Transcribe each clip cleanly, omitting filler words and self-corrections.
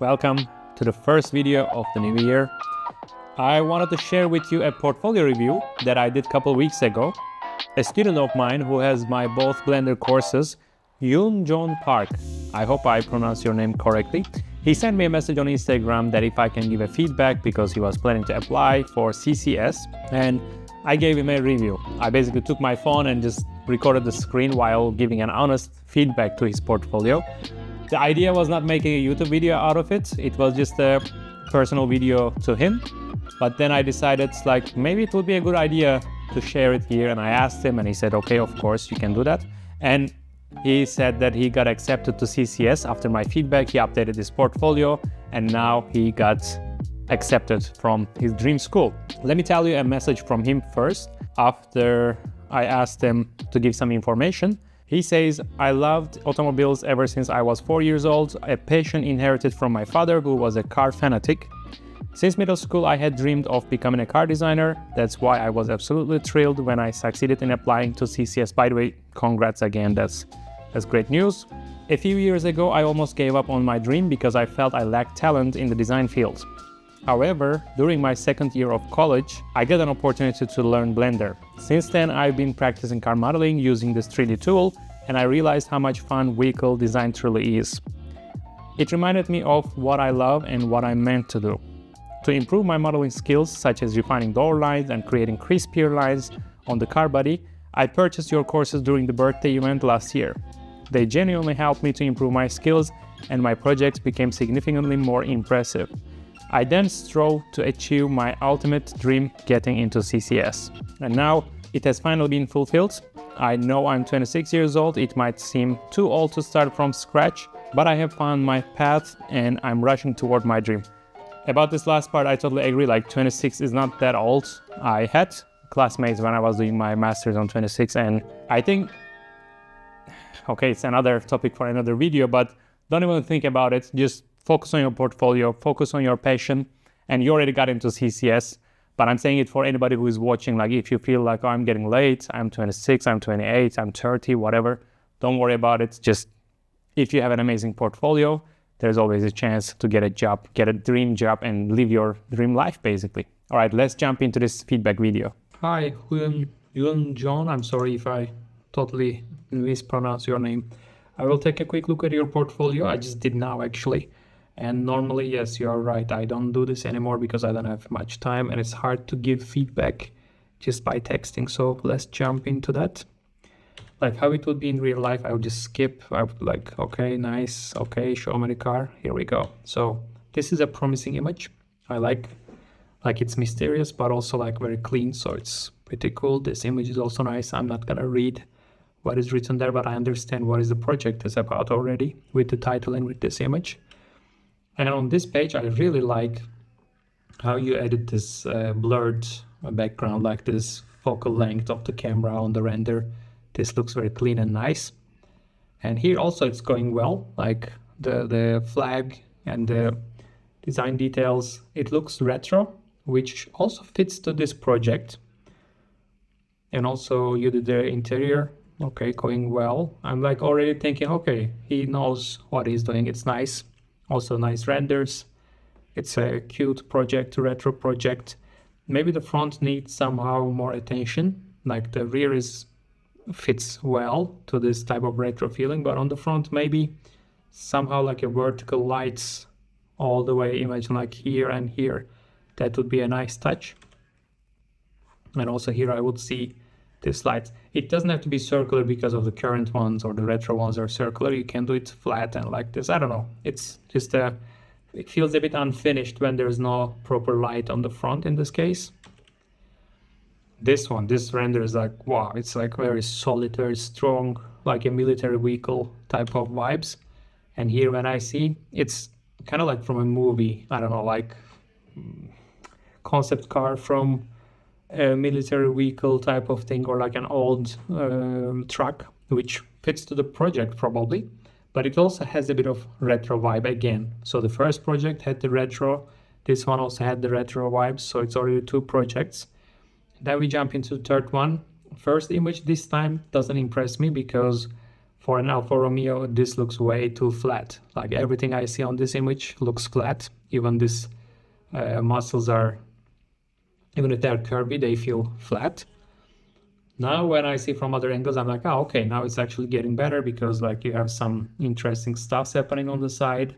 Welcome to the first video of the new year. I wanted to share with you a portfolio review that I did a couple weeks ago. A student of mine who has my both Blender courses, Yoon John Park, I hope I pronounced your name correctly. He sent me a message on Instagram that if I can give a feedback because he was planning to apply for CCS, and I gave him a review. I basically took my phone and just recorded the screen while giving an honest feedback to his portfolio. The idea was not making a YouTube video out of it. It was just a personal video to him. But then I decided maybe it would be a good idea to share it here. And I asked him and he said, okay, of course you can do that. And he said that he got accepted to CCS after my feedback. He updated his portfolio and now he got accepted from his dream school. Let me tell you a message from him first. After I asked him to give some information, he says, I loved automobiles ever since I was 4 years old, a passion inherited from my father who was a car fanatic. Since middle school, I had dreamed of becoming a car designer. That's why I was absolutely thrilled when I succeeded in applying to CCS. By the way, congrats again, that's great news. A few years ago, I almost gave up on my dream because I felt I lacked talent in the design field. However, during my second year of college, I got an opportunity to learn Blender. Since then, I've been practicing car modeling using this 3D tool, and I realized how much fun vehicle design truly is. It reminded me of what I love and what I'm meant to do. To improve my modeling skills, such as refining door lines and creating crispier lines on the car body, I purchased your courses during the birthday event last year. They genuinely helped me to improve my skills, and my projects became significantly more impressive. I then strove to achieve my ultimate dream, getting into CCS. And now it has finally been fulfilled. I know I'm 26 years old, it might seem too old to start from scratch, but I have found my path and I'm rushing toward my dream. About this last part, I totally agree, 26 is not that old. I had classmates when I was doing my master's on 26, and I think, okay, it's another topic for another video, but don't even think about it, just focus on your portfolio, focus on your passion, and you already got into CCS. But I'm saying it for anybody who is watching, if you feel like, oh, I'm getting late, I'm 26, I'm 28, I'm 30, whatever, don't worry about it. Just if you have an amazing portfolio, there's always a chance to get a job, get a dream job and live your dream life, basically. All right, let's jump into this feedback video. Hi, Yoon John. I'm sorry if I totally mispronounce your name. I will take a quick look at your portfolio. I just did now, actually. And normally, yes, you are right. I don't do this anymore because I don't have much time and it's hard to give feedback just by texting. So let's jump into that. How it would be in real life, I would just skip. I would be okay, nice. Okay, show me the car. Here we go. So this is a promising image. I like it's mysterious, but also very clean. So it's pretty cool. This image is also nice. I'm not gonna read what is written there, but I understand what is the project is about already with the title and with this image. And on this page, I really like how you added this blurred background, this focal length of the camera on the render. This looks very clean and nice. And here also it's going well, the flag and the design details. It looks retro, which also fits to this project. And also you did the interior. Okay, going well. I'm already thinking, okay, he knows what he's doing. It's nice. Also nice renders. It's a cute project, retro project. Maybe the front needs somehow more attention. The rear fits well to this type of retro feeling, but on the front maybe somehow a vertical lights all the way. Imagine here and here. That would be a nice touch. And also here I would see these lights. It doesn't have to be circular because of the current ones or the retro ones are circular. You can do it flat and like this. I don't know. It's just it feels a bit unfinished when there's no proper light on the front in this case. This render is wow, it's very solid, very strong, a military vehicle type of vibes. And here when I see, it's kind of from a movie, I don't know, concept car from a military vehicle type of thing, or an old truck, which fits to the project probably, but it also has a bit of retro vibe again. So the first project had the retro, this one also had the retro vibes, so it's already two projects. Then we jump into the third one. First image this time doesn't impress me because For an Alfa Romeo, this looks way too flat. Like everything I see on this image looks flat. Even these muscles are, even if they're curvy, they feel flat. Now when I see from other angles, I'm like, oh, okay, now it's actually getting better because like you have some interesting stuff happening on the side.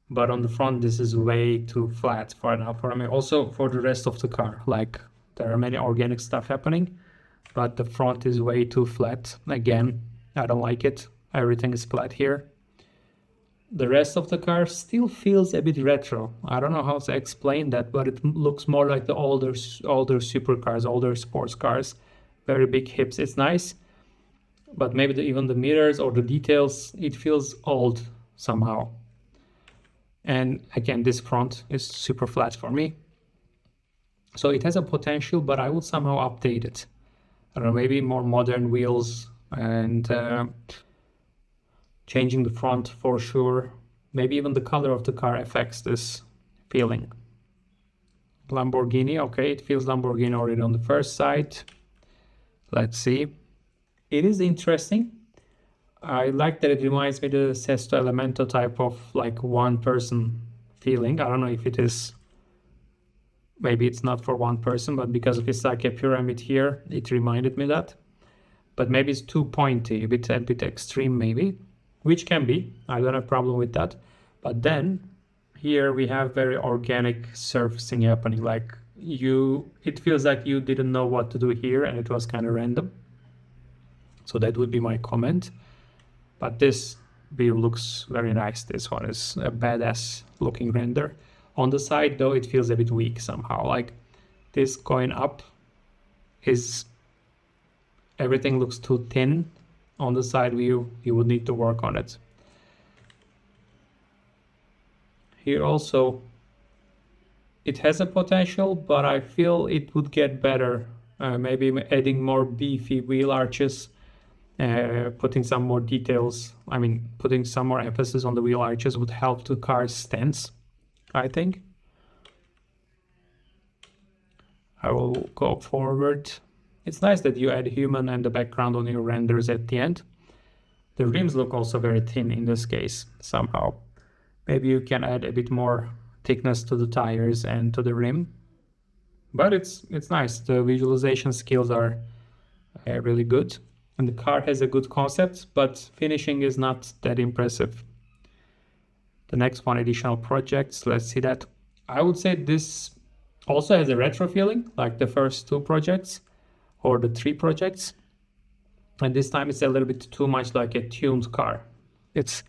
But on the front, this is way too flat for an Alfa Romeo. Also for the rest of the car, like there are many organic stuff happening, but the front is way too flat. Again, I don't like it. Everything is flat here. The rest of the car still feels a bit retro. I don't know how to explain that, but it looks more like the older supercars, older sports cars. Very big hips. It's nice, but maybe even the mirrors or the details, it feels old somehow. And again, this front is super flat for me. So it has a potential, but I would somehow update it. I don't know, maybe more modern wheels and changing the front for sure. Maybe even the color of the car affects this feeling. Lamborghini, okay, it feels Lamborghini already on the first side. Let's see. It is interesting. I like that it reminds me of the Sesto Elemento type of like one person feeling. I don't know if it is, maybe it's not for one person, but because of it's like a pyramid here, it reminded me that. But maybe it's too pointy, a bit extreme maybe, which can be, I don't have a problem with that. But then here we have very organic surfacing happening, like it feels like you didn't know what to do here and it was kind of random. So that would be my comment. But this view looks very nice. This one is a badass looking render. On the side though, it feels a bit weak somehow. Like this going up is, everything looks too thin. On the side view, you would need to work on it. Here also, it has a potential, but I feel it would get better. Maybe adding more beefy wheel arches, putting some more details. I mean, putting some more emphasis on the wheel arches would help the car's stance, I think. I will go forward. It's nice that you add human and the background on your renders at the end. The rims look also very thin in this case, somehow. Maybe you can add a bit more thickness to the tires and to the rim. But it's nice. The visualization skills are really good. And the car has a good concept, but finishing is not that impressive. The next one, additional projects. Let's see that. I would say this also has a retro feeling, like the first two projects or the three projects. And this time it's a little bit too much like a tuned car. It's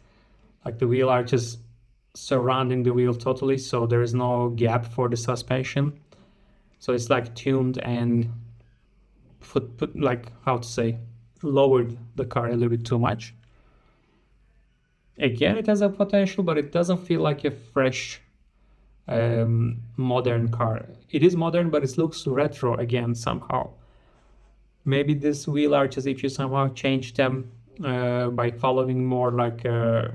like the wheel arches surrounding the wheel totally, so there is no gap for the suspension. So it's like tuned and lowered the car a little bit too much. Again, it has a potential, but it doesn't feel like a fresh modern car. It is modern, but it looks retro again somehow. Maybe these wheel arches, if you somehow change them by following more like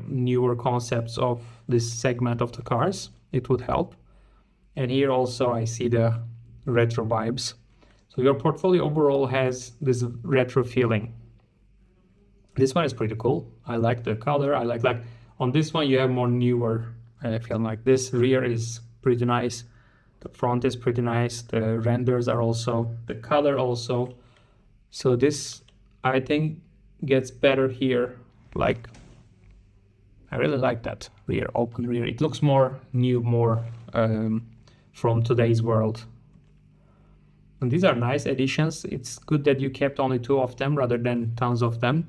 newer concepts of this segment of the cars, it would help. And here also I see the retro vibes. So your portfolio overall has this retro feeling. This one is pretty cool. I like the color. I like on this one you have more newer feeling. Like this rear is pretty nice. The front is pretty nice. The renders are also, the color also. So this, I think, gets better here. Like, I really like that rear, open rear. It looks more new, more from today's world. And these are nice additions. It's good that you kept only two of them rather than tons of them,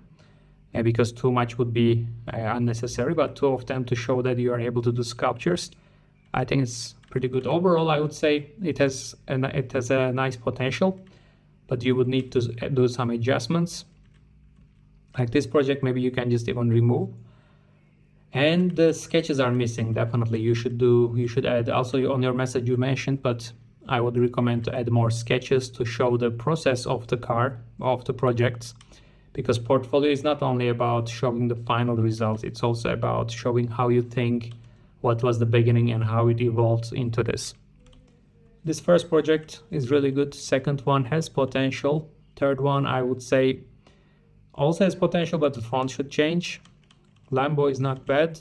because too much would be unnecessary, but two of them to show that you are able to do sculptures. I think it's pretty good. Overall, I would say it has a nice potential, but you would need to do some adjustments. Like this project, maybe you can just even remove. And the sketches are missing, definitely. You should add, also on your message you mentioned, but I would recommend to add more sketches to show the process of the car, of the projects, because portfolio is not only about showing the final results, it's also about showing how you think, what was the beginning and how it evolved into this. This first project is really good. Second one has potential. Third one, I would say, Also has potential, but the font should change. Lambo is not bad.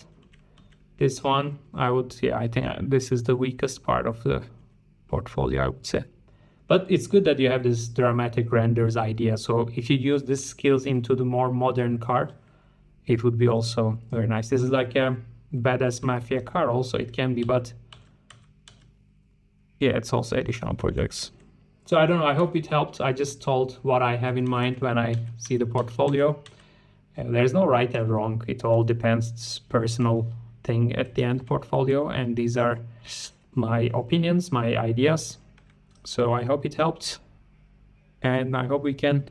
This one, I think this is the weakest part of the portfolio, I would say. But it's good that you have this dramatic renders idea. So if you use these skills into the more modern car, it would be also very nice. This is like a badass mafia car also, it can be, but yeah, it's also additional projects. So I don't know, I hope it helped. I just told what I have in mind when I see the portfolio. There's no right and wrong. It all depends. It's personal thing at the end, portfolio, and these are my opinions, my ideas. So I hope it helped, and I hope we can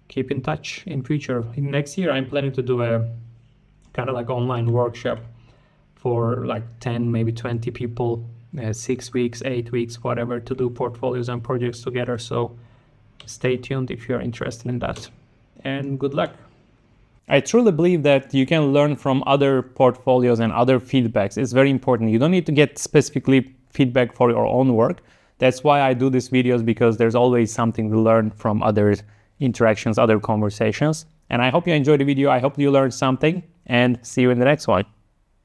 keep in touch in future. Next year, I'm planning to do a kind of like online workshop for like 10, maybe 20 people, 6 weeks, 8 weeks, whatever, to do portfolios and projects together. So stay tuned if you're interested in that, and good luck. I truly believe that you can learn from other portfolios and other feedbacks. It's very important. You don't need to get specifically feedback for your own work. That's why I do these videos, because there's always something to learn from other interactions, other conversations. And I hope you enjoyed the video. I hope you learned something, and see you in the next one.